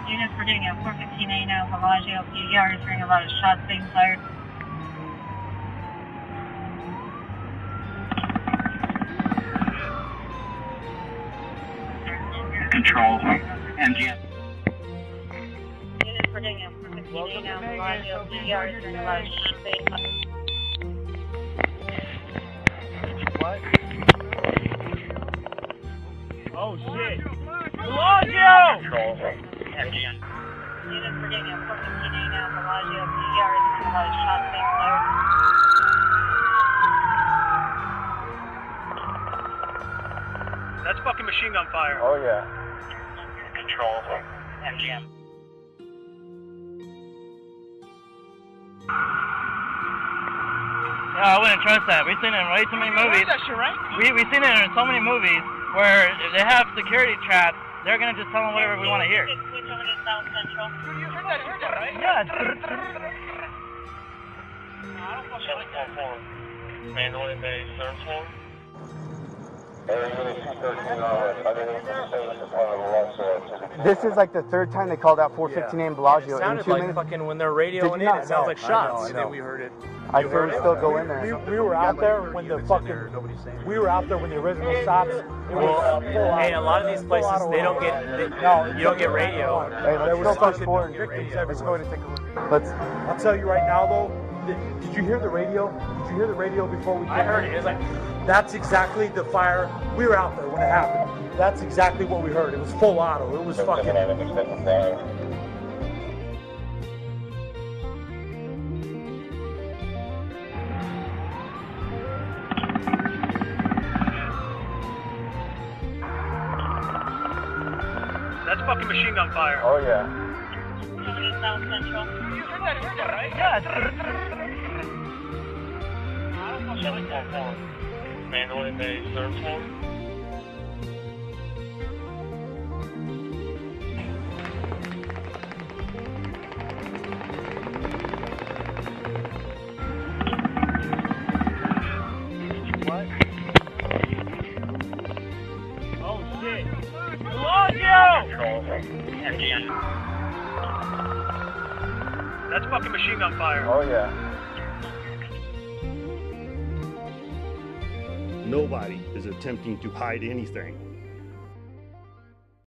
Units, we're getting a 415A now, Bellagio, PDR is hearing a lot of shots being fired. Control, MGM. Units, we're getting a 415A now, Bellagio, PDR is hearing a lot of shots being fired. What? Oh shit! Bellagio! Control, MGM. Units, we're getting a 415A now, Bellagio, PDR is hearing a lot of shots being fired. That's fucking machine gun fire. Oh yeah. Control, MGM. No, I wouldn't trust that. We've seen it in way too many movies. That shit, right? We've seen it in so many movies where if they have security traps, they're gonna just tell them whatever we want to hear. Switch over to South Central. You heard that, right? Yeah. Mandalay Bay, third floor. This is like the third time they called out 415 in Bellagio. It sounded in 2 like minutes. fucking when they're radioing in, it sounds like shots. And then we heard it. I said we still go in there. We were out there when the fucking. We were out there when the original shots. Well, hey, a lot of these places they don't get. You don't get radio. Hey, let's go fast forward. Let's go and take a look. Let's. I'll tell you right now though. Did you hear the radio? Did you hear the radio before we came? I heard it. It was like. That's exactly the fire. We were out there when it happened. That's exactly what we heard. It was full auto. It was fucking. That's fucking machine gun fire. Oh yeah. Over to South Central. You heard that, right? Yeah. Mandalay Bay, third floor. What? Oh shit! Bellagio! Control, MGM. That's fucking machine gun fire. Oh yeah. Nobody is attempting to hide anything.